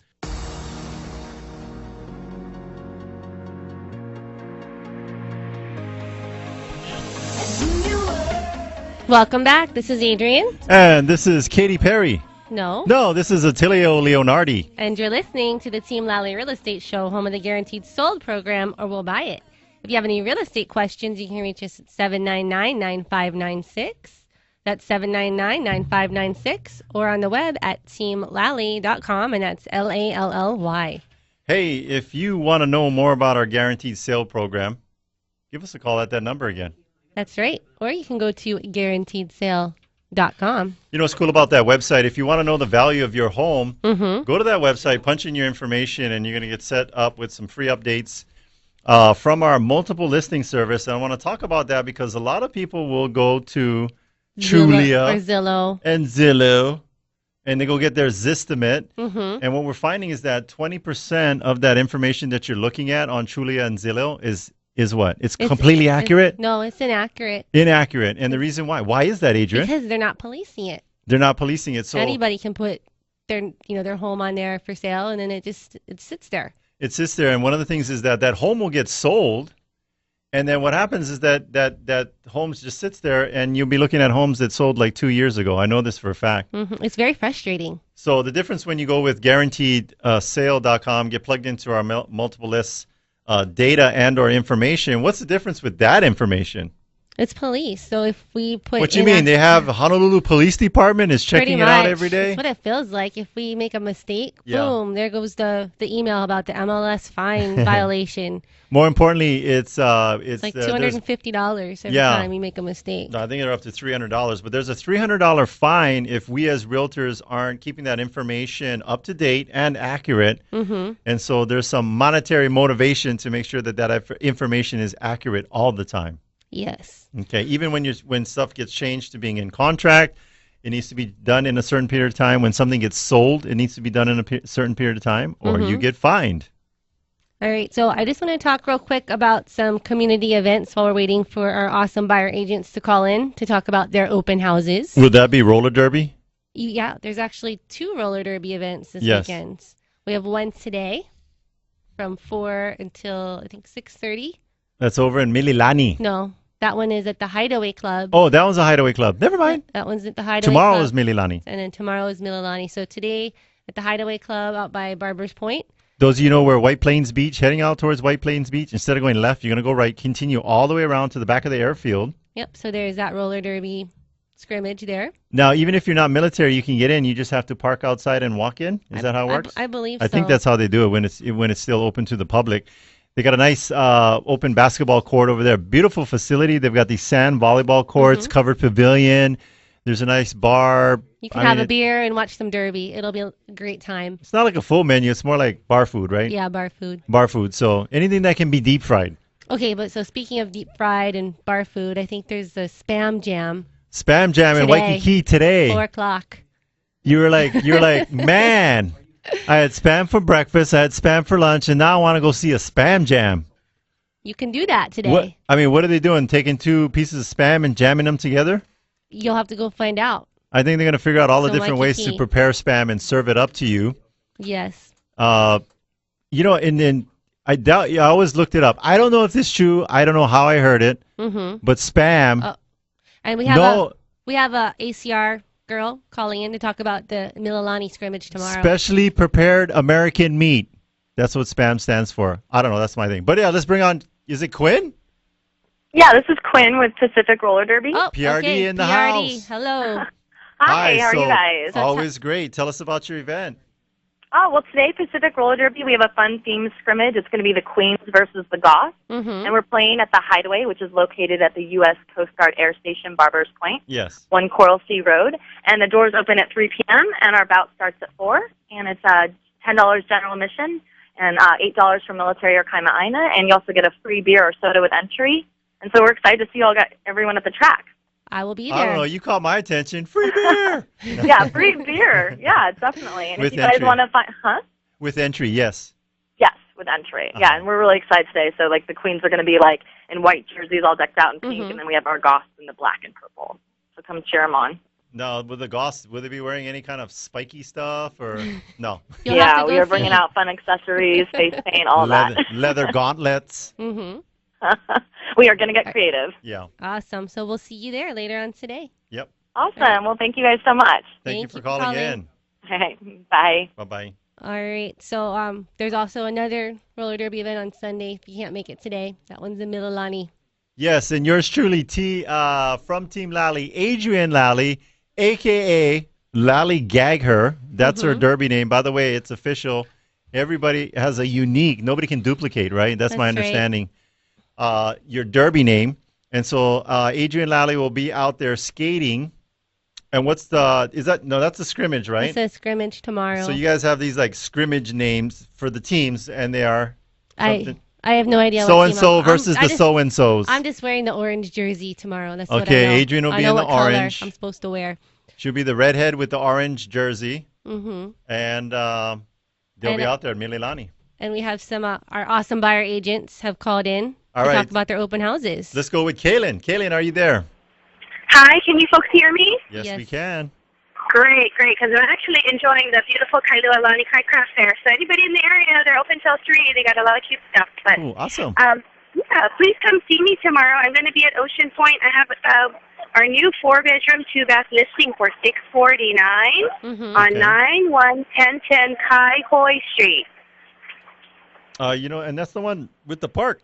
Welcome back. This is Adrienne. And this is Katy Perry. No. No, this is Attilio Leonardi. And you're listening to the Team Lally Real Estate Show, home of the Guaranteed Sold program, or we'll buy it. If you have any real estate questions, you can reach us at 799-9596. That's 799-9596, or on the web at teamlally.com, and that's Lally. Hey, if you want to know more about our guaranteed sale program, give us a call at that number again. That's right. Or you can go to guaranteedsale.com. You know what's cool about that website? If you want to know the value of your home, Mm-hmm. go to that website, punch in your information, and you're going to get set up with some free updates from our multiple listing service. And I want to talk about that because a lot of people will go to Trulia or Zillow and Zillow and they go get their Zestimate. Mm-hmm. And what we're finding is that 20% of that information that you're looking at on Trulia and Zillow is what? It's completely accurate? No, it's inaccurate. Inaccurate. And the reason why? Why is that, Adrienne? Because they're not policing it. They're not policing it. So anybody can put their home on there for sale, and then it sits there. It sits there, and one of the things is that home will get sold, and then what happens is that homes just sits there, and you'll be looking at homes that sold like 2 years ago. I know this for a fact. Mm-hmm. It's very frustrating. So the difference when you go with guaranteedsale.com, get plugged into our multiple lists data and or information, what's the difference with that information? It's police. So if we put What you mean? They have Honolulu Police Department is checking it out every day? That's what it feels like. If we make a mistake, Yeah. boom, there goes the email about the MLS fine violation. More importantly, it's like $250 every Yeah. time you make a mistake. No, I think they're up to $300, but there's a $300 fine if we as realtors aren't keeping that information up to date and accurate. Mm-hmm. And so there's some monetary motivation to make sure that information is accurate all the time. Yes. Okay, even when stuff gets changed to being in contract, it needs to be done in a certain period of time. When something gets sold, it needs to be done in a certain period of time, or you get fined. All right, so I just want to talk real quick about some community events while we're waiting for our awesome buyer agents to call in to talk about their open houses. Would that be roller derby? Yeah, there's actually 2 roller derby events this Yes. weekend. We have one today from 4 until, I think, 6:30. That's over in Mililani. No, that one is at the Hideaway Club. Oh, that one's a Hideaway Club. Never mind. That one's at the Hideaway Tomorrow Club. is Mililani. And then tomorrow is Mililani. So today at the Hideaway Club out by Barbers Point. Those of you know where White Plains Beach, heading out towards White Plains Beach, instead of going left, you're going to go right, continue all the way around to the back of the airfield. Yep, so there's that roller derby scrimmage there. Now, even if you're not military, you can get in. You just have to park outside and walk in. Is that how it works? I believe so. I think that's how they do it when it's still open to the public. They got a nice open basketball court over there. Beautiful facility. They've got these sand volleyball courts, covered pavilion. There's a nice bar. You can have a beer and watch some derby. It'll be a great time. It's not like a full menu. It's more like bar food, right? Yeah, bar food. Bar food. So anything that can be deep fried. Okay, but so speaking of deep fried and bar food, I think there's the Spam Jam. Spam Jam in Waikiki today. 4 o'clock. You were like, man, I had Spam for breakfast, I had Spam for lunch, and now I want to go see a Spam Jam. You can do that today. What are they doing? Taking 2 pieces of Spam and jamming them together? You'll have to go find out. I think they're going to figure out all the different ways to prepare Spam and serve it up to you. Yes. And then I always looked it up. I don't know if this is true. I don't know how I heard it. Mm-hmm. But Spam. Oh. And we have a ACR girl calling in to talk about the Mililani scrimmage tomorrow. Specially prepared American meat. That's what Spam stands for. I don't know. That's my thing. But yeah, let's bring on. Is it Quinn? Yeah, this is Quinn with Pacific Roller Derby. Oh, PRD okay. in the PRD. house. Hello. Hi, how are you guys? Always great. Tell us about your event. Oh, well, today, Pacific Roller Derby, we have a fun theme scrimmage. It's going to be the Queens versus the Goths. Mm-hmm. And we're playing at the Hideaway, which is located at the U.S. Coast Guard Air Station, Barbers Point. Yes. 1 Coral Sea Road. And the doors open at 3 p.m., and our bout starts at 4. And it's $10 general admission and $8 for military or Kaima Aina. And you also get a free beer or soda with entry. And so we're excited to see everyone at the track. I will be there. I don't know. You caught my attention. Free beer. Yeah, free beer. Yeah, definitely. And With if you guys entry. want to find, With entry, yes. Yes, with entry. Yeah, and we're really excited today. So, the Queens are going to be, in white jerseys all decked out in pink, and then we have our Goths in the black and purple. So come cheer them on. Now, with the Goths, will they be wearing any kind of spiky stuff or no? Yeah, we are bringing out fun accessories, face paint, all that. Leather gauntlets. Mm-hmm. We are going to get creative. Yeah. Awesome. So we'll see you there later on today. Yep. Awesome. Well, thank you guys so much. Thank you for calling in. Okay. Bye. Bye-bye. All right. So there's also another roller derby event on Sunday if you can't make it today. That one's in Mililani. Yes, and yours truly, from Team Lally, Adrienne Lally, a.k.a. Lally Gag Her. That's her derby name. By the way, it's official. Everybody has a unique, nobody can duplicate, right? That's my understanding. Your derby name. And so Adrienne Lally will be out there skating. And that's a scrimmage, right? It's a scrimmage tomorrow. So you guys have these scrimmage names for the teams, and they are I I have no idea. So-and-so versus the so-and-sos. I'm just wearing the orange jersey tomorrow. That's what I know. Okay, Adrienne will be in the orange. Color I'm supposed to wear. She'll be the redhead with the orange jersey. Mm-hmm. And they'll be out there, Mililani. And we have some, our awesome buyer agents have called in to talk about their open houses. Let's go with Kaylin. Kaylin, are you there? Hi, can you folks hear me? Yes. We can. Great, because I'm actually enjoying the beautiful Kailua Lani Kai Craft Fair. So anybody in the area, they're open till 3. They got a lot of cute stuff. But, awesome. Yeah, please come see me tomorrow. I'm going to be at Ocean Point. I have our new 4-bedroom, 2-bath listing for $649 on 911010 Kai Hoi Street. And that's the one with the park.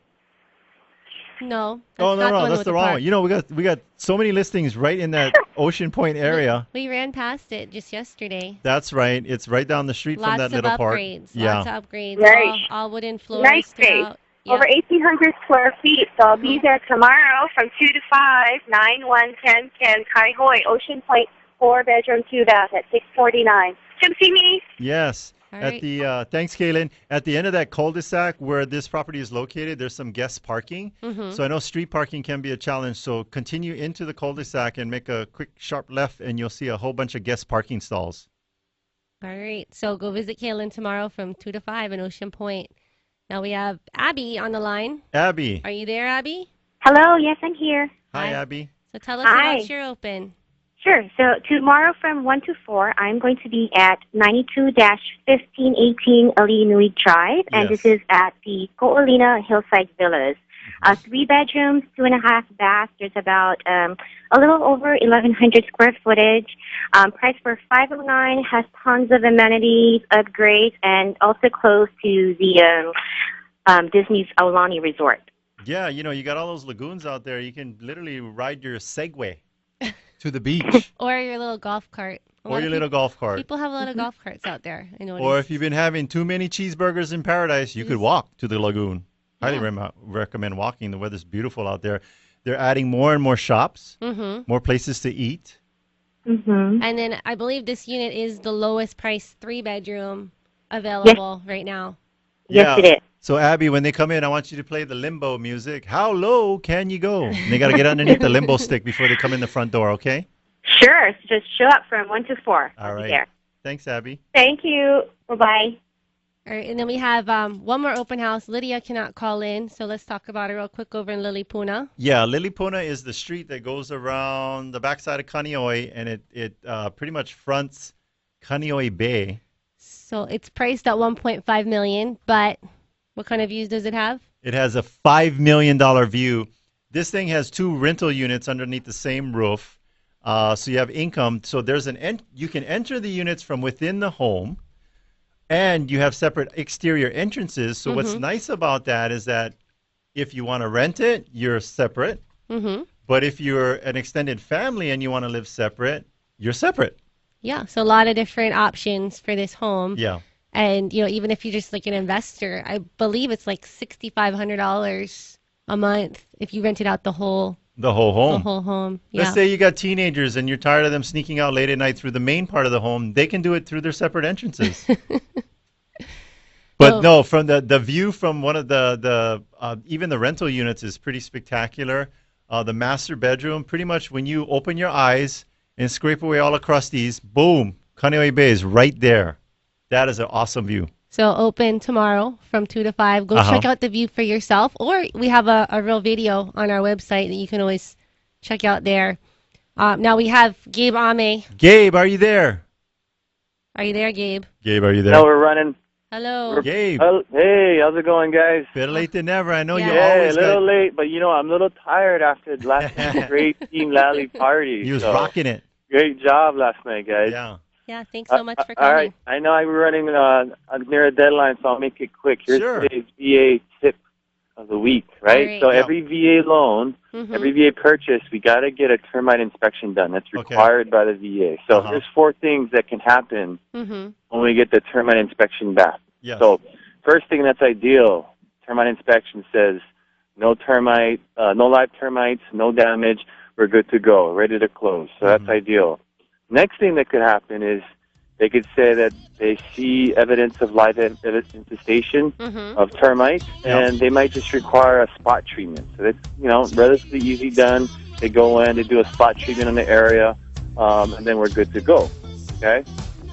No. No, that's the wrong one. We got so many listings right in that Ocean Point area. We ran past it just yesterday. That's right. It's right down the street from that little park. Lots of upgrades. Nice. All wooden floors. Nice space. Yeah. Over 1,800 square feet. So I'll be there tomorrow from 2 to 5, 911010 Kai Hoi, Ocean Point, 4-bedroom, 2-bath at $649. Come see me. Yes. At the thanks, Kaylin. At the end of that cul-de-sac where this property is located, there's some guest parking. So I know street parking can be a challenge. So continue into the cul-de-sac and make a quick, sharp left, and you'll see a whole bunch of guest parking stalls. All right. So go visit Kaylin tomorrow from 2 to 5 in Ocean Point. Now we have Abby on the line. Abby. Are you there, Abby? Hello. Yes, I'm here. Hi, Abby. So tell us about your open. Sure. So tomorrow from 1 to 4, I'm going to be at 92-1518 Alinui Drive, and this is at the Ko'olina Hillside Villas. 3 bedrooms, 2.5 baths. There's about a little over 1,100 square footage. Price for $509, has tons of amenities, upgrades, and also close to the Disney's Aulani Resort. Yeah, you got all those lagoons out there. You can literally ride your Segway to the beach. Or your little golf cart. Little golf cart. People have a lot of golf carts out there. Or if you've been having too many cheeseburgers in paradise, you could walk to the lagoon. Highly recommend walking. The weather's beautiful out there. They're adding more and more shops, more places to eat. And then I believe this unit is the lowest price 3-bedroom available right now. Yes, it is. So, Abby, when they come in, I want you to play the limbo music. How low can you go? And they got to get underneath the limbo stick before they come in the front door, okay? Sure. So just show up from 1 to 4. All right. There. Thanks, Abby. Thank you. Bye-bye. All right, and then we have one more open house. Lydia cannot call in, so let's talk about it real quick over in Lilipuna. Yeah, Lilipuna is the street that goes around the backside of Kaneohe, and it pretty much fronts Kaneohe Bay. So it's priced at $1.5 million, but what kind of views does it have? It has a $5 million view. This thing has 2 rental units underneath the same roof, so you have income. So there's you can enter the units from within the home. And you have separate exterior entrances. So what's nice about that is that if you want to rent it, you're separate. But if you're an extended family and you want to live separate, you're separate. Yeah, so a lot of different options for this home. Yeah. And, even if you're just like an investor, I believe it's like $6,500 a month if you rented out the whole home. The whole home, yeah. Let's say you got teenagers and you're tired of them sneaking out late at night through the main part of the home. They can do it through their separate entrances. But no, from the view from one of the even the rental units is pretty spectacular. The master bedroom, pretty much when you open your eyes and scrape away all across these, boom, Kaneohe Bay is right there. That is an awesome view. So open tomorrow from 2 to 5. Go check out the view for yourself. Or we have a real video on our website that you can always check out there. Now we have Gabe Ame. Gabe, are you there? Are you there, Gabe? Gabe, are you there? No, we're running. Hello. Gabe. Hey, how's it going, guys? Better late than never. I know you Yeah, always a little late, but I'm a little tired after last great Team Lally party. He was rocking it. Great job last night, guys. Yeah, thanks so much for coming. All right, I know we're running near a deadline, so I'll make it quick. Here's today's VA tip of the week, right? So every VA loan, every VA purchase, we got to get a termite inspection done. That's required by the VA. So there's 4 things that can happen when we get the termite inspection back. So first thing that's ideal, termite inspection says no termite, no live termites, no damage. We're good to go, ready to close. So that's ideal. Next thing that could happen is They could say that they see evidence of live infestation of termites, and they might just require a spot treatment. So that's, relatively easy done. They go in, they do a spot treatment on the area, and then we're good to go. Okay?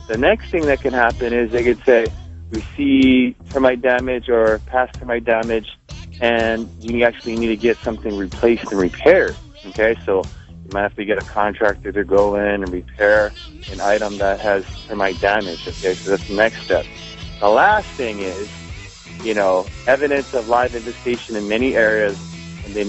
The next thing that can happen is they could say, we see termite damage or past termite damage, and you actually need to get something replaced and repaired. Okay? So you might have to get a contractor to go in and repair an item that has termite damage. Okay, so that's the next step. The last thing is, evidence of live infestation in many areas, and they